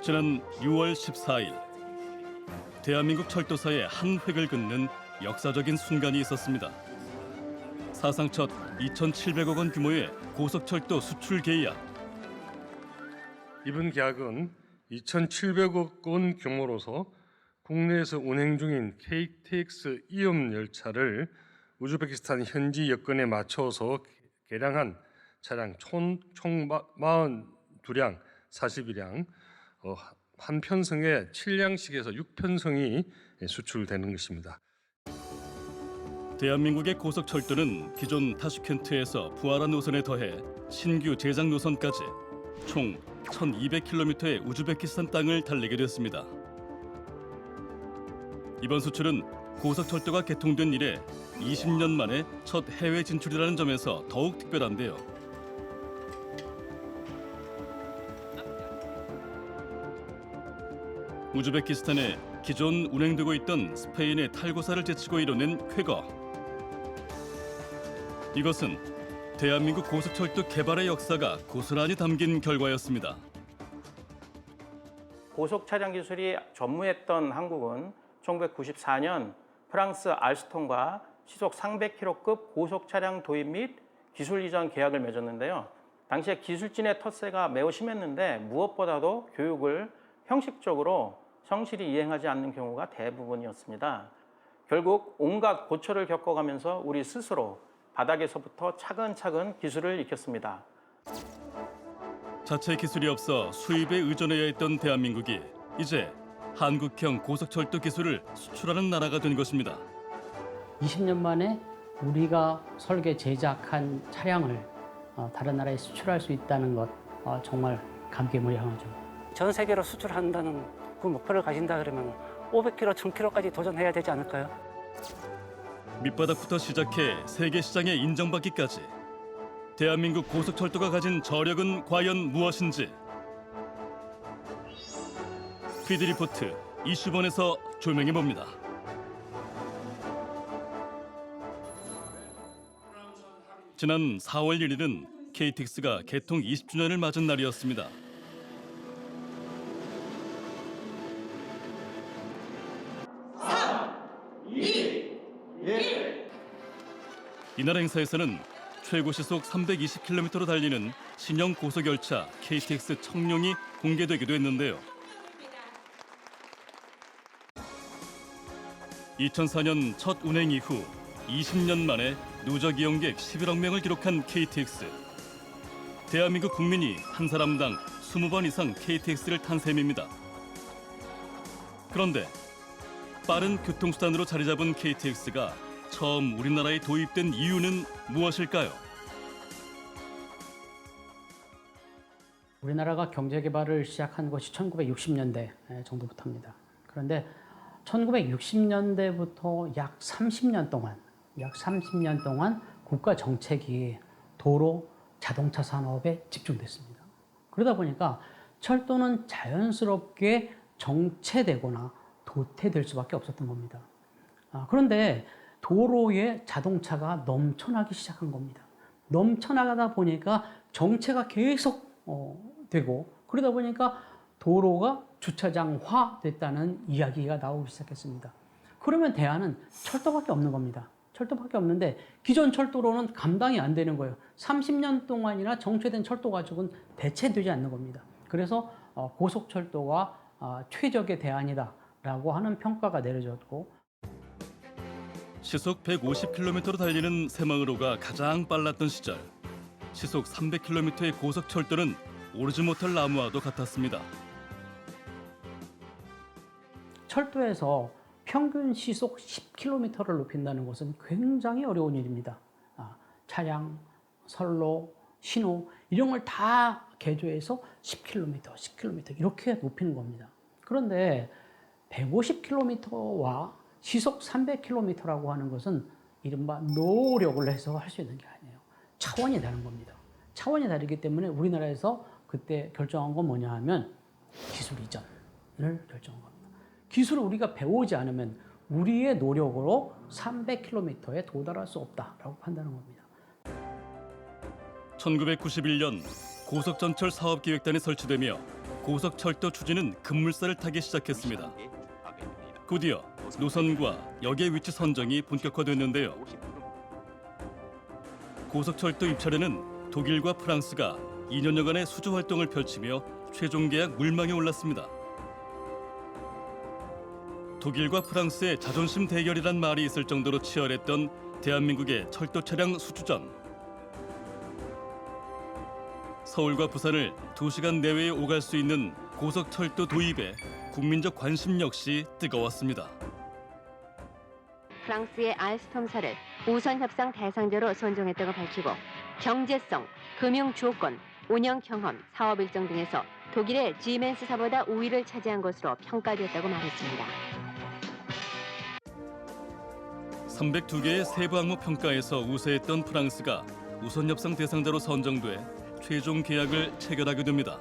지난 6월 14일 대한민국 철도사의 한 획을 긋는 역사적인 순간이 있었습니다. 사상 첫 2,700억 원 규모의 고속철도 수출 계약. 이번 계약은 2,700억 원 규모로서 국내에서 운행 중인 KTX 이음 열차를 우즈베키스탄 현지 여건에 맞춰서 개량한 차량 총 42량, 42량, 한 편성에 7량씩에서 6편성이 수출되는 것입니다. 대한민국의 고속철도는 기존 타슈켄트에서 부하라 노선에 더해 신규 제작 노선까지 총 1,200km의 우즈베키스탄 땅을 달리게 됐습니다. 이번 수출은 고속철도가 개통된 이래 20년 만에 첫 해외 진출이라는 점에서 더욱 특별한데요. 우즈베키스탄에 기존 운행되고 있던 스페인의 탈고사를 제치고 이뤄낸 쾌거. 이것은 대한민국 고속철도 개발의 역사가 고스란히 담긴 결과였습니다. 고속 차량 기술이 전무했던 한국은 1994년 프랑스 알스톰과 시속 300km급 고속 차량 도입 및 기술 이전 계약을 맺었는데요. 당시에 기술진의 텃세가 매우 심했는데 무엇보다도 교육을 형식적으로 성실히 이행하지 않는 경우가 대부분이었습니다. 결국 온갖 고초를 겪어가면서 우리 스스로 바닥에서부터 차근차근 기술을 익혔습니다. 자체 기술이 없어 수입에 의존해야 했던 대한민국이 이제 한국형 고속철도 기술을 수출하는 나라가 된 것입니다. 20년 만에 우리가 설계 제작한 차량을 다른 나라에 수출할 수 있다는 것 정말 감개무량하죠. 전 세계로 수출한다는 그 목표를 가진다 그러면 500km, 1000km까지 도전해야 되지 않을까요? 밑바닥부터 시작해 세계 시장에 인정받기까지 대한민국 고속철도가 가진 저력은 과연 무엇인지 피드리포트 이슈본에서 조명해봅니다. 지난 4월 1일은 KTX가 개통 20주년을 맞은 날이었습니다. 이날 행사에서는 최고 시속 320km로 달리는 신형 고속열차 KTX 청룡이 공개되기도 했는데요. 2004년 첫 운행 이후 20년 만에 누적 이용객 11억 명을 기록한 KTX. 대한민국 국민이 한 사람당 20번 이상 KTX를 탄 셈입니다. 그런데 빠른 교통수단으로 자리 잡은 KTX가 처음 우리나라에 도입된 이유는 무엇일까요? 우리나라가 경제 개발을 시작한 것이 1960년대 정도부터입니다. 그런데 1960년대부터 약 30년 동안 국가 정책이 도로, 자동차 산업에 집중됐습니다. 그러다 보니까 철도는 자연스럽게 정체되거나 도태될 수밖에 없었던 겁니다. 그런데 도로에 자동차가 넘쳐나기 시작한 겁니다. 넘쳐나가다 보니까 정체가 계속 되고 그러다 보니까 도로가 주차장화 됐다는 이야기가 나오기 시작했습니다. 그러면 대안은 철도밖에 없는 겁니다. 철도밖에 없는데 기존 철도로는 감당이 안 되는 거예요. 30년 동안이나 정체된 철도 가지고는 대체되지 않는 겁니다. 그래서 고속철도가 최적의 대안이다라고 하는 평가가 내려졌고 시속 150km로 달리는 새마을호가 가장 빨랐던 시절 시속 300km의 고속철도는 오르지 못할 나무와도 같았습니다. 철도에서 평균 시속 10km를 높인다는 것은 굉장히 어려운 일입니다. 차량, 선로, 신호 이런 걸 다 개조해서 10km 이렇게 높이는 겁니다. 그런데 150km와 시속 300km라고 하는 것은 이른바 노력을 해서 할 수 있는 게 아니에요. 차원이 다른 겁니다. 차원이 다르기 때문에 우리나라에서 그때 결정한 건 뭐냐 하면 기술 이전을 결정한 겁니다. 기술을 우리가 배우지 않으면 우리의 노력으로 300km에 도달할 수 없다라고 판단한 겁니다. 1991년 고속전철 사업기획단이 설치되며 고속철도 추진은 급물살을 타기 시작했습니다. 곧이어 노선과 역의 위치 선정이 본격화됐는데요. 고속철도 입찰에는 독일과 프랑스가 2년여간의 수주 활동을 펼치며 최종 계약 물망에 올랐습니다. 독일과 프랑스의 자존심 대결이란 말이 있을 정도로 치열했던 대한민국의 철도 차량 수주전. 서울과 부산을 2시간 내외에 오갈 수 있는 고속철도 도입에 국민적 관심 역시 뜨거웠습니다. 프랑스의 알스톰사를 우선 협상 대상자로 선정했다고 밝히고 경제성, 금융 조건, 운영 경험, 사업 일정 등에서 독일의 지멘스사보다 우위를 차지한 것으로 평가됐다고 말했습니다. 302개의 세부 항목 평가에서 우세했던 프랑스가 우선 협상 대상자로 선정돼 최종 계약을 체결하게 됩니다.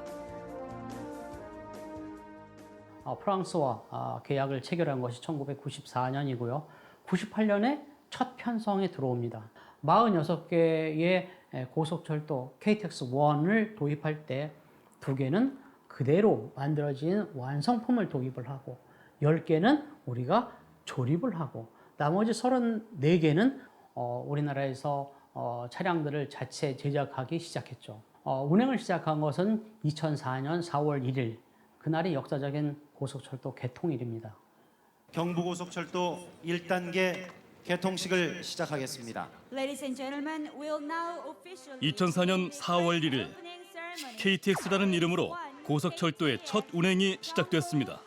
프랑스와 계약을 체결한 것이 1994년이고요. 98년에 첫 편성에 들어옵니다. 46개의 고속철도 KTX1을 도입할 때 2개는 그대로 만들어진 완성품을 도입을 하고 10개는 우리가 조립을 하고 나머지 34개는 우리나라에서 차량들을 자체 제작하기 시작했죠. 운행을 시작한 것은 2004년 4월 1일 그날이 역사적인 고속철도 개통일입니다. 경부고속철도 1단계 개통식을 시작하겠습니다. 2004년 4월 1일 KTX라는 이름으로 고속철도의 첫 운행이 시작됐습니다.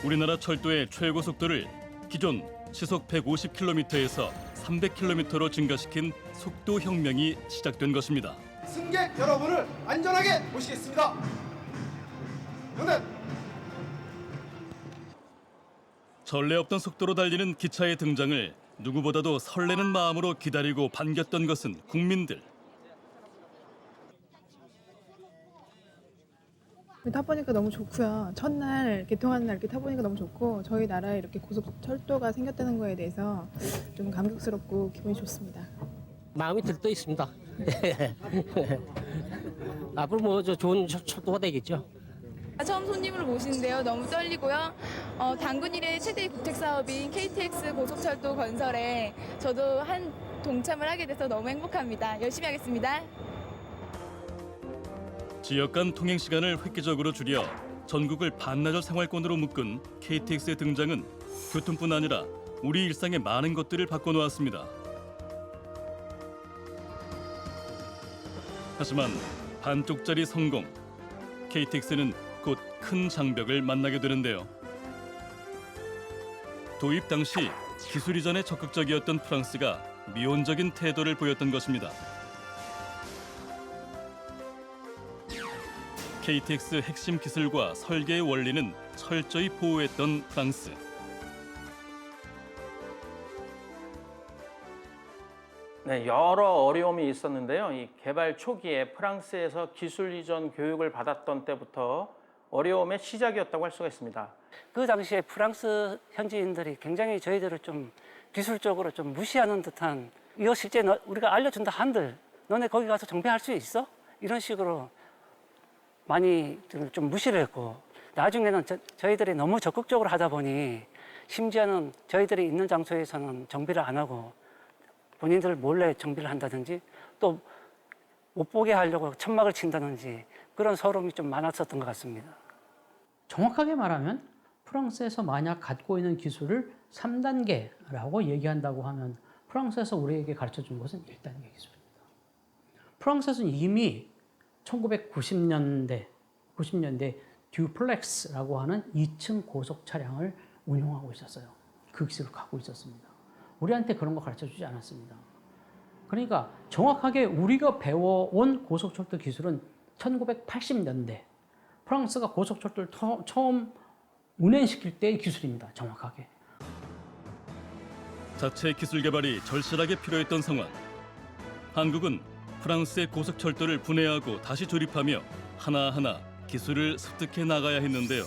우리나라 철도의 최고 속도를 기존 시속 150km에서 300km로 증가시킨 속도 혁명이 시작된 것입니다. 승객 여러분을 안전하게 모시겠습니다. 문은 전례 없던 속도로 달리는 기차의 등장을 누구보다도 설레는 마음으로 기다리고 반겼던 것은 국민들. 타보니까 너무 좋고요. 첫날 개통하는 날 이렇게 타보니까 너무 좋고 저희 나라에 이렇게 고속철도가 생겼다는 거에 대해서 좀 감격스럽고 기분이 좋습니다. 마음이 들떠 있습니다. 앞으로 뭐 좋은 철도가 되겠죠. 처음 손님을 모시는데요. 너무 떨리고요. 단군 이래 최대 국책 사업인 KTX 고속철도 건설에 저도 한 동참을 하게 돼서 너무 행복합니다. 열심히 하겠습니다. 지역 간 통행 시간을 획기적으로 줄여 전국을 반나절 생활권으로 묶은 KTX의 등장은 교통뿐 아니라 우리 일상의 많은 것들을 바꿔놓았습니다. 하지만 반쪽짜리 성공, KTX는 곧 큰 장벽을 만나게 되는데요. 도입 당시 기술 이전에 적극적이었던 프랑스가 미온적인 태도를 보였던 것입니다. KTX 핵심 기술과 설계의 원리는 철저히 보호했던 프랑스. 네, 여러 어려움이 있었는데요. 이 개발 초기에 프랑스에서 기술 이전 교육을 받았던 때부터 어려움의 시작이었다고 할 수가 있습니다. 그 당시에 프랑스 현지인들이 굉장히 저희들을 좀 기술적으로 좀 무시하는 듯한 이거 실제 우리가 알려준다 한들 너네 거기 가서 정비할 수 있어? 이런 식으로 많이 좀 무시를 했고 나중에는 저희들이 너무 적극적으로 하다 보니 심지어는 저희들이 있는 장소에서는 정비를 안 하고 본인들 몰래 정비를 한다든지 또 못 보게 하려고 천막을 친다든지 그런 서름이 좀 많았었던 것 같습니다. 정확하게 말하면 프랑스에서 만약 갖고 있는 기술을 3단계라고 얘기한다고 하면 프랑스에서 우리에게 가르쳐준 것은 1단계 기술입니다. 프랑스에서는 이미 1990년대 듀플렉스라고 하는 2층 고속 차량을 운용하고 있었어요. 그 기술을 갖고 있었습니다. 우리한테 그런 거 가르쳐주지 않았습니다. 그러니까 정확하게 우리가 배워온 고속철도 기술은 1980년대 프랑스가 고속철도를 처음 운행시킬 때의 기술입니다. 정확하게. 자체 기술 개발이 절실하게 필요했던 상황. 한국은 프랑스의 고속철도를 분해하고 다시 조립하며 하나하나 기술을 습득해 나가야 했는데요.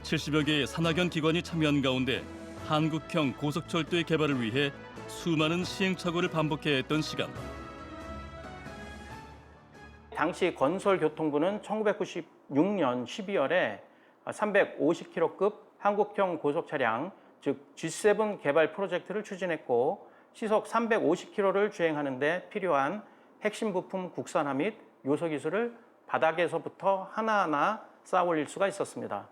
70여 개의 산학연 기관이 참여한 가운데 한국형 고속철도의 개발을 위해 수많은 시행착오를 반복해야 했던 시간. 당시 건설교통부는 1996년 12월에 350km급 한국형 고속차량, 즉 G7 개발 프로젝트를 추진했고 시속 350km를 주행하는 데 필요한 핵심 부품 국산화 및 요소 기술을 바닥에서부터 하나하나 쌓아 올릴 수가 있었습니다.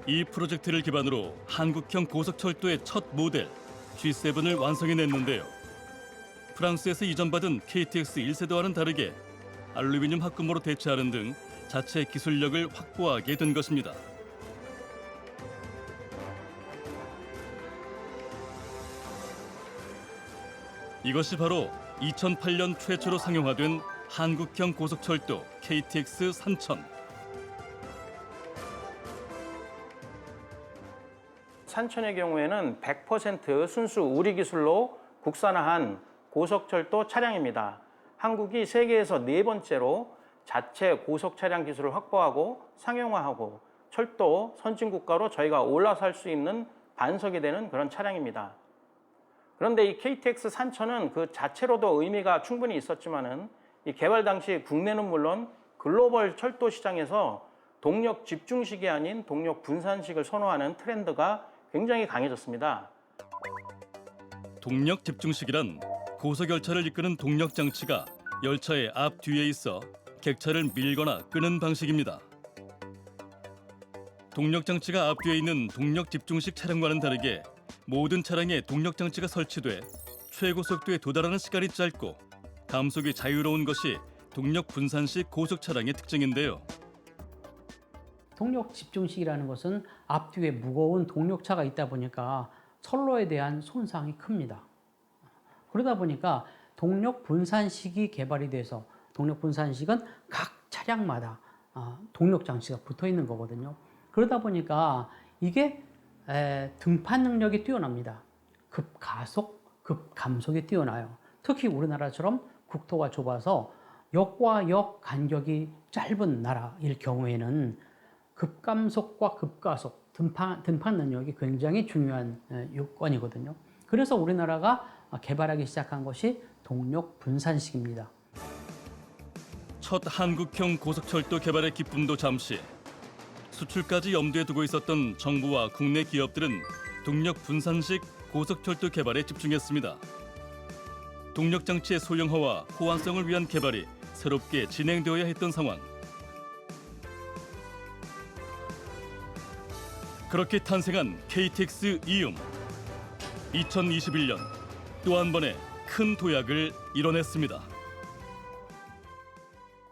이 프로젝트를 기반으로 한국형 고속철도의 첫 모델 G7을 완성해냈는데요. 프랑스에서 이전받은 KTX 1세대와는 다르게 알루미늄 합금으로 대체하는 등 자체 기술력을 확보하게 된 것입니다. 이것이 바로 2008년 최초로 상용화된 한국형 고속철도 KTX 3000. 산천의 경우에는 100% 순수 우리 기술로 국산화한 고속철도 차량입니다. 한국이 세계에서 4번째로 자체 고속차량 기술을 확보하고 상용화하고 철도 선진국가로 저희가 올라설 수 있는 반석이 되는 그런 차량입니다. 그런데 이 KTX 3000은 그 자체로도 의미가 충분히 있었지만은 이 개발 당시 국내는 물론 글로벌 철도 시장에서 동력 집중식이 아닌 동력 분산식을 선호하는 트렌드가 굉장히 강해졌습니다. 동력 집중식이란 고속열차를 이끄는 동력 장치가 열차의 앞 뒤에 있어 객차를 밀거나 끄는 방식입니다. 동력 장치가 앞뒤에 있는 동력 집중식 차량과는 다르게 모든 차량에 동력 장치가 설치돼 최고 속도에 도달하는 시간이 짧고 감속이 자유로운 것이 동력 분산식 고속 차량의 특징인데요. 동력 집중식이라는 것은 앞뒤에 무거운 동력차가 있다 보니까 선로에 대한 손상이 큽니다. 그러다 보니까 동력 분산식이 개발이 돼서 동력 분산식은 각 차량마다 동력 장치가 붙어 있는 거거든요. 그러다 보니까 이게 등판 능력이 뛰어납니다. 급가속, 급감속이 뛰어나요. 특히 우리나라처럼 국토가 좁아서 역과 역 간격이 짧은 나라일 경우에는 급감속과 급가속, 등판 능력이 굉장히 중요한 요건이거든요. 그래서 우리나라가 개발하기 시작한 것이 동력 분산식입니다. 첫 한국형 고속철도 개발의 기쁨도 잠시, 수출까지 염두에 두고 있었던 정부와 국내 기업들은 동력 분산식 고속철도 개발에 집중했습니다. 동력 장치의 소형화와 호환성을 위한 개발이 새롭게 진행되어야 했던 상황. 그렇게 탄생한 KTX 이음. 2021년 또 한 번의 큰 도약을 이뤄냈습니다.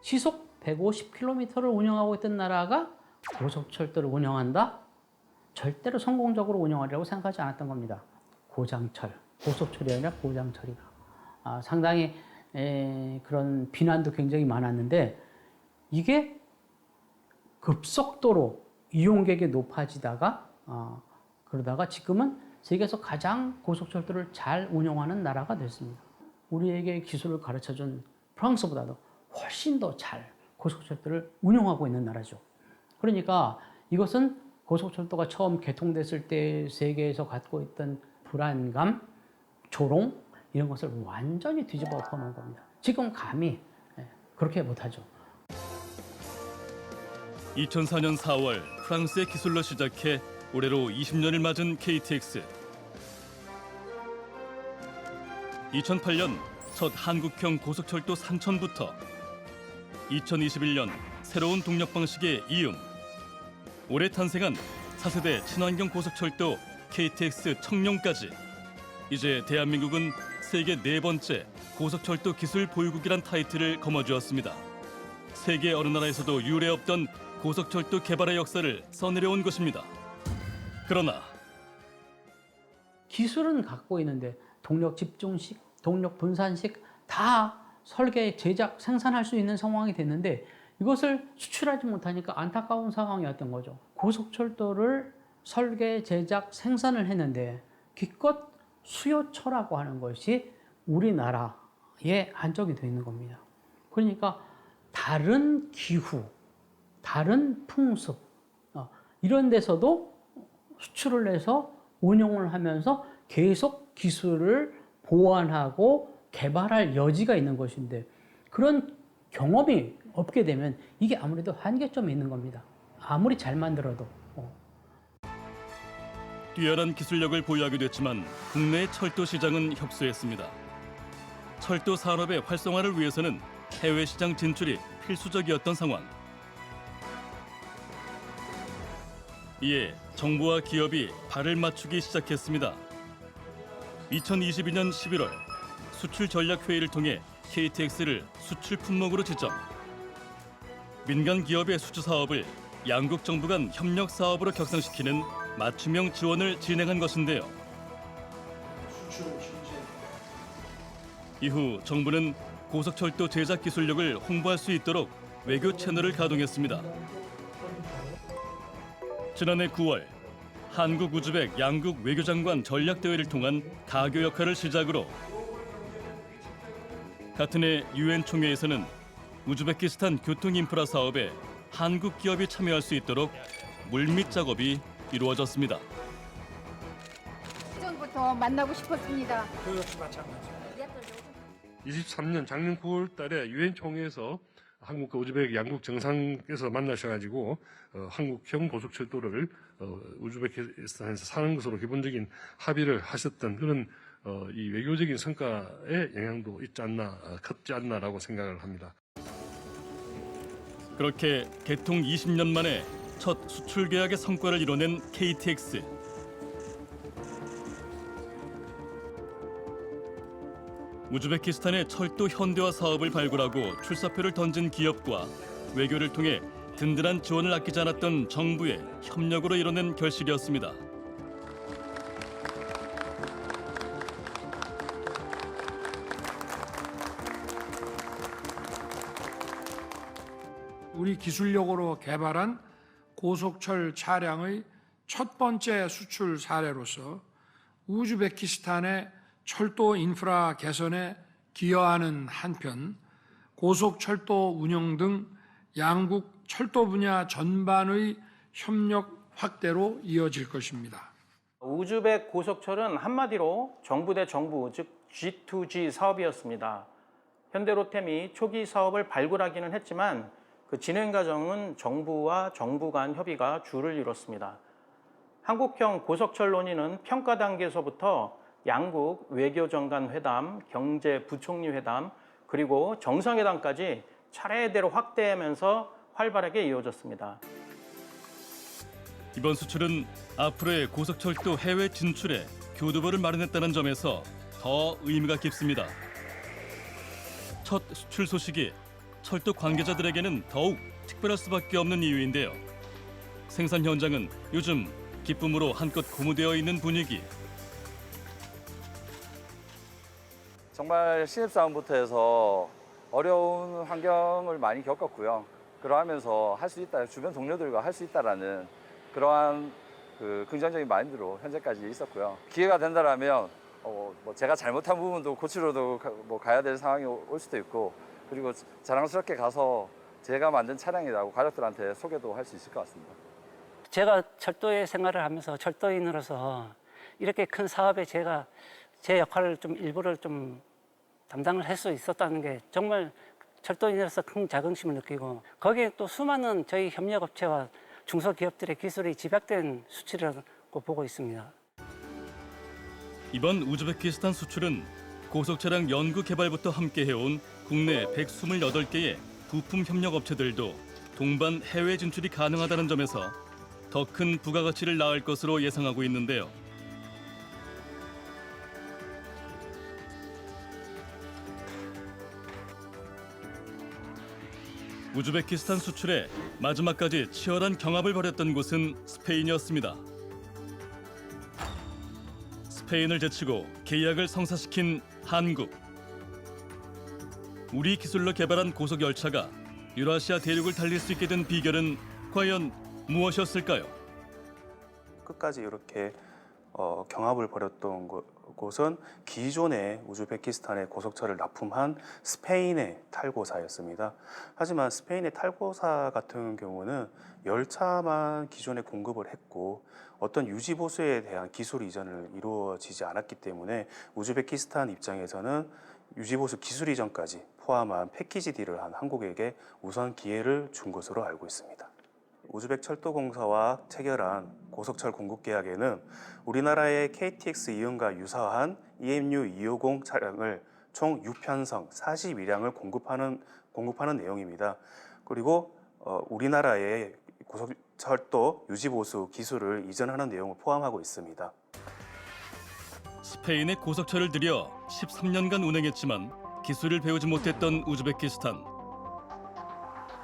시속 150km를 운영하고 있던 나라가 고속철도를 운영한다? 절대로 성공적으로 운영하리라고 생각하지 않았던 겁니다. 고장철, 고속철이 아니라 고장철이다. 상당히 그런 비난도 굉장히 많았는데 이게 급속도로 이용객이 높아지다가 그러다가 지금은 세계에서 가장 고속철도를 잘 운영하는 나라가 됐습니다. 우리에게 기술을 가르쳐준 프랑스보다도 훨씬 더 잘 고속철도를 운영하고 있는 나라죠. 그러니까 이것은 고속철도가 처음 개통됐을 때 세계에서 갖고 있던 불안감, 조롱 이런 것을 완전히 뒤집어 엎어놓은 겁니다. 지금 감히 그렇게 못하죠. 2004년 4월 프랑스의 기술로 시작해 올해로 20년을 맞은 KTX. 2008년 첫 한국형 고속철도 3000부터 2021년 새로운 동력 방식의 이음. 올해 탄생한 4세대 친환경 고속철도 KTX 청룡까지. 이제 대한민국은 세계 4번째 고속철도 기술 보유국이란 타이틀을 거머쥐었습니다. 세계 어느 나라에서도 유례 없던 고속철도 개발의 역사를 써내려온 것입니다. 그러나 기술은 갖고 있는데 동력 집중식, 동력 분산식 다 설계, 제작, 생산할 수 있는 상황이 됐는데 이것을 수출하지 못하니까 안타까운 상황이었던 거죠. 고속철도를 설계, 제작, 생산을 했는데 기껏 수요처라고 하는 것이 우리나라에 안정이 되어 있는 겁니다. 그러니까 다른 기후, 다른 풍습 이런 데서도 수출을 해서 운용을 하면서 계속 기술을 보완하고 개발할 여지가 있는 것인데 그런 경험이 없게 되면 이게 아무래도 한계점이 있는 겁니다. 아무리 잘 만들어도. 뛰어난 기술력을 보유하기도 했지만 국내 철도 시장은 협소했습니다. 철도 산업의 활성화를 위해서는 해외 시장 진출이 필수적이었던 상황. 이에 정부와 기업이 발을 맞추기 시작했습니다. 2022년 11월 수출 전략 회의를 통해 KTX를 수출 품목으로 지정. 민간 기업의 수주 사업을 양국 정부 간 협력 사업으로 격상시키는 맞춤형 지원을 진행한 것인데요. 이후 정부는 고속철도 제작 기술력을 홍보할 수 있도록 외교 채널을 가동했습니다. 지난해 9월 한국 우즈벡 양국 외교장관 전략대회를 통한 가교 역할을 시작으로 같은 해 유엔 총회에서는 우즈베키스탄 교통 인프라 사업에 한국 기업이 참여할 수 있도록 물밑 작업이 이루어졌습니다. 전부터 만나고 싶었습니다. 23년 작년 9월 달에 유엔 총회에서 한국과 우즈벡 양국 정상께서 만나셔가지고 한국형 고속철도를 우즈베키스탄에서 사는 것으로 기본적인 합의를 하셨던 그런 이 외교적인 성과의 영향도 있지 않나, 컸지 않나라고 생각을 합니다. 그렇게 개통 20년 만에 첫 수출 계약의 성과를 이뤄낸 KTX. 우즈베키스탄의 철도 현대화 사업을 발굴하고 출사표를 던진 기업과 외교를 통해 든든한 지원을 아끼지 않았던 정부의 협력으로 이뤄낸 결실이었습니다. 우리 기술력으로 개발한 고속철 차량의 첫 번째 수출 사례로서 우즈베키스탄의 철도 인프라 개선에 기여하는 한편 고속철도 운영 등 양국 철도 분야 전반의 협력 확대로 이어질 것입니다. 우즈벡 고속철은 한마디로 정부 대 정부, 즉 G2G 사업이었습니다. 현대로템이 초기 사업을 발굴하기는 했지만 그 진행 과정은 정부와 정부 간 협의가 주를 이뤘습니다. 한국형 고속철 논의는 평가 단계에서부터 양국 외교장관 회담, 경제부총리 회담, 그리고 정상회담까지 차례대로 확대하면서 활발하게 이어졌습니다. 이번 수출은 앞으로의 고속철도 해외 진출에 교두보를 마련했다는 점에서 더 의미가 깊습니다. 첫 수출 소식이 철도 관계자들에게는 더욱 특별할 수밖에 없는 이유인데요. 생산 현장은 요즘 기쁨으로 한껏 고무되어 있는 분위기. 정말 신입사원부터 해서 어려운 환경을 많이 겪었고요. 그러하면서 할 수 있다, 주변 동료들과 할 수 있다라는 그러한 긍정적인 마인드로 현재까지 있었고요. 기회가 된다라면 뭐 제가 잘못한 부분도 고치러도 가야 될 상황이 올 수도 있고, 그리고 자랑스럽게 가서 제가 만든 차량이라고 가족들한테 소개도 할 수 있을 것 같습니다. 제가 철도의 생활을 하면서 철도인으로서 이렇게 큰 사업에 제가 제 역할을 좀 일부를 좀 담당을 할 수 있었다는 게 정말 철도인으로서 큰 자긍심을 느끼고, 거기에 또 수많은 저희 협력업체와 중소기업들의 기술이 집약된 수출이라고 보고 있습니다. 이번 우즈베키스탄 수출은 고속차량 연구 개발부터 함께 해온 국내 128개의 부품 협력 업체들도 동반 해외 진출이 가능하다는 점에서 더 큰 부가가치를 낳을 것으로 예상하고 있는데요. 우즈베키스탄 수출에 마지막까지 치열한 경합을 벌였던 곳은 스페인이었습니다. 스페인을 제치고 계약을 성사시킨 한국. 우리 기술로 개발한 고속열차가 유라시아 대륙을 달릴 수 있게 된 비결은 과연 무엇이었을까요? 끝까지 이렇게 경합을 벌였던 곳은 기존의 우즈베키스탄의 고속철을 납품한 스페인의 탈고사였습니다. 하지만 스페인의 탈고사 같은 경우는 열차만 기존에 공급을 했고 어떤 유지보수에 대한 기술 이전을 이루어지지 않았기 때문에 우즈베키스탄 입장에서는 유지보수 기술 이전까지 포함한 패키지 딜을 한 한국에게 우선 기회를 준 것으로 알고 있습니다. 우즈벡 철도공사와 체결한 고속철 공급 계약에는 우리나라의 KTX 이음과 유사한 EMU 250 차량을 총 6편성 42량을 공급하는 내용입니다. 그리고 우리나라의 고속철도 유지보수 기술을 이전하는 내용을 포함하고 있습니다. 스페인의 고속철을 들여 13년간 운행했지만 기술을 배우지 못했던 우즈베키스탄.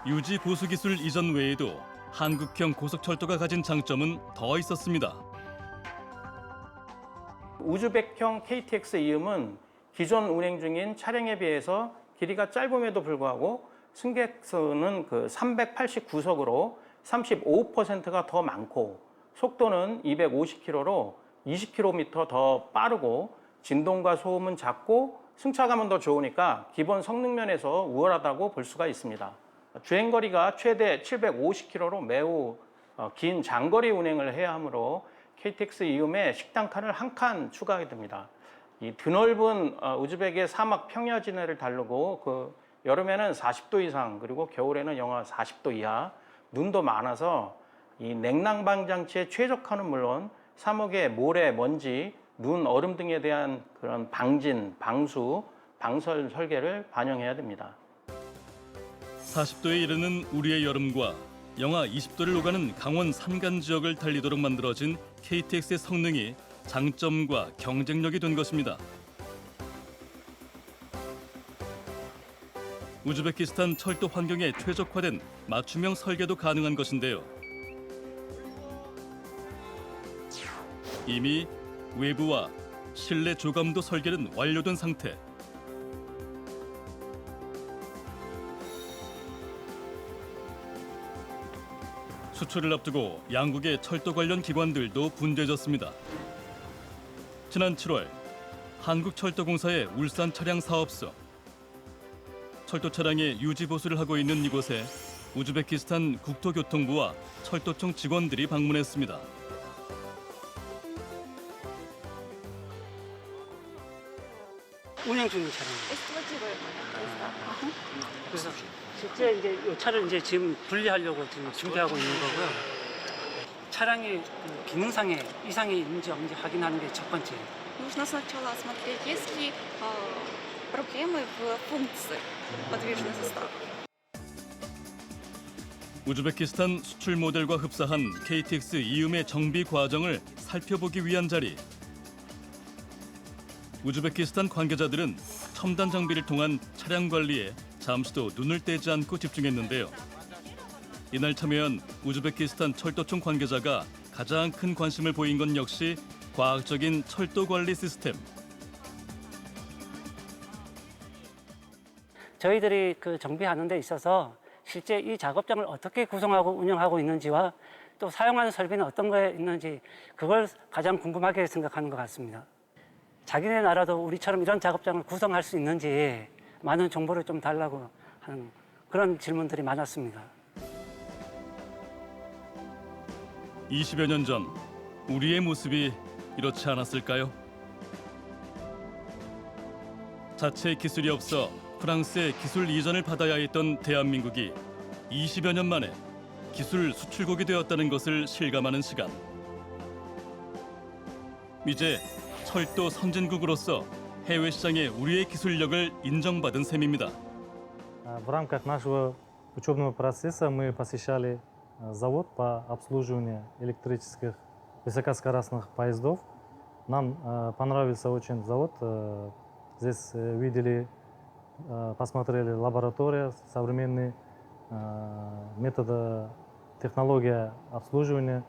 유지 보수 기술 이전 외에도 한국형 고속철도가 가진 장점은 더 있었습니다. 우즈벡형 KTX 이음은 기존 운행 중인 차량에 비해서 길이가 짧음에도 불구하고 승객 수는 389석으로 35%가 더 많고 속도는 250km로 20km 더 빠르고 진동과 소음은 작고 승차감은 더 좋으니까 기본 성능 면에서 우월하다고 볼 수가 있습니다. 주행거리가 최대 750km로 매우 긴 장거리 운행을 해야 하므로 KTX 이음에 식당칸을 한 칸 추가하게 됩니다. 이 드넓은 우즈벡의 사막 평야 진해를 달르고 여름에는 40도 이상 그리고 겨울에는 영하 40도 이하 눈도 많아서 이 냉난방 장치에 최적화는 물론 사막의 모래, 먼지, 눈, 얼음 등에 대한 그런 방진, 방수, 방설 설계를 반영해야 됩니다. 40도에 이르는 우리의 여름과 영하 20도를 오가는 강원 산간 지역을 달리도록 만들어진 KTX의 성능이 장점과 경쟁력이 된 것입니다. 우즈베키스탄 철도 환경에 최적화된 맞춤형 설계도 가능한 것인데요. 이미 외부와 실내 조감도 설계는 완료된 상태. 수출을 앞두고 양국의 철도 관련 기관들도 분주해졌습니다. 지난 7월 한국철도공사의 울산 차량 사업소. 철도 차량의 유지 보수를 하고 있는 이곳에 우즈베키스탄 국토교통부와 철도청 직원들이 방문했습니다. 운행 중인 차량입니다. 그래서 실제 이제 이 차를 이제 지금 분리하려고 지금 준비하고 있는 거고요. 차량의 기능상의 이상이 있는지 없는지 확인하는 게 첫 번째. Нужно сначала осмотреть, есть ли проблемы в функции подвижных составов. 우즈베키스탄 수출 모델과 흡사한 KTX 이음의 정비 과정을 살펴보기 위한 자리. 우즈베키스탄 관계자들은 첨단 장비를 통한 차량 관리에 잠시도 눈을 떼지 않고 집중했는데요. 이날 참여한 우즈베키스탄 철도청 관계자가 가장 큰 관심을 보인 건 역시 과학적인 철도 관리 시스템. 저희들이 정비하는 데 있어서 실제 이 작업장을 어떻게 구성하고 운영하고 있는지와 또 사용하는 설비는 어떤 거에 있는지 그걸 가장 궁금하게 생각하는 것 같습니다. 자기네 나라도 우리처럼 이런 작업장을 구성할 수 있는지 많은 정보를 좀 달라고 하는 그런 질문들이 많았습니다. 20여 년 전 우리의 모습이 이렇지 않았을까요? 자체 기술이 없어 프랑스의 기술 이전을 받아야 했던 대한민국이 20여 년 만에 기술 수출국이 되었다는 것을 실감하는 시간. 이제 철도 선진국으로서 해외 시장에 우리의 기술력을 인정받은 셈입니다. В рамках нашего учебного процесса мы посещали завод по обслуживанию электрических высокоскоростных поездов. Нам понравился очень завод. Здесь видели, посмотрели лабораторию, современные методы, технология обслуживания.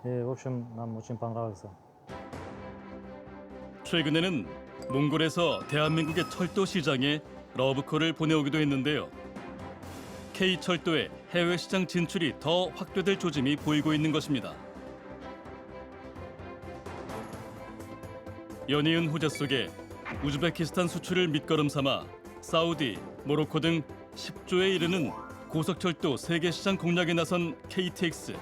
И, в общем, нам очень понравился. 최근에는 몽골에서 대한민국의 철도 시장에 러브콜을 보내오기도 했는데요. K철도의 해외 시장 진출이 더 확대될 조짐이 보이고 있는 것입니다. 연이은 호재 속에 우즈베키스탄 수출을 밑거름 삼아 사우디, 모로코 등 10조에 이르는 고속철도 세계 시장 공략에 나선 KTX.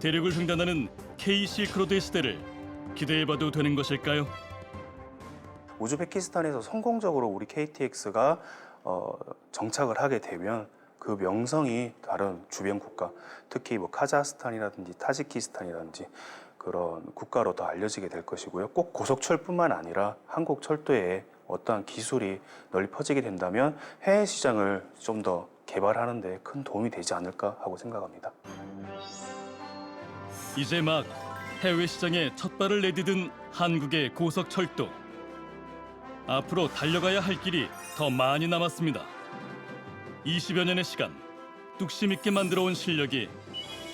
대륙을 횡단하는 K 실크로드의 시대를 기대해봐도 되는 것일까요? 우즈베키스탄에서 성공적으로 우리 KTX가 정착을 하게 되면 그 명성이 다른 주변 국가, 특히 뭐 카자흐스탄이라든지 타지키스탄이라든지 그런 국가로 더 알려지게 될 것이고요. 꼭 고속철뿐만 아니라 한국 철도에 어떠한 기술이 널리 퍼지게 된다면 해외 시장을 좀 더 개발하는 데 큰 도움이 되지 않을까 하고 생각합니다. 이제 막 해외 시장에 첫 발을 내디딘 한국의 고속철도. 앞으로 달려가야 할 길이 더 많이 남았습니다. 20여 년의 시간, 뚝심 있게 만들어온 실력이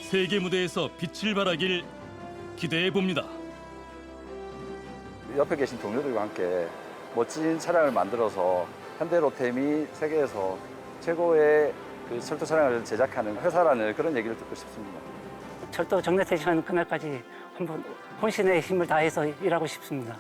세계 무대에서 빛을 발하길 기대해 봅니다. 옆에 계신 동료들과 함께 멋진 차량을 만들어서 현대로템이 세계에서 최고의 그 철도 차량을 제작하는 회사라는 그런 얘기를 듣고 싶습니다. 철도 정례 퇴직하는 그날까지 한번 혼신의 힘을 다해서 일하고 싶습니다.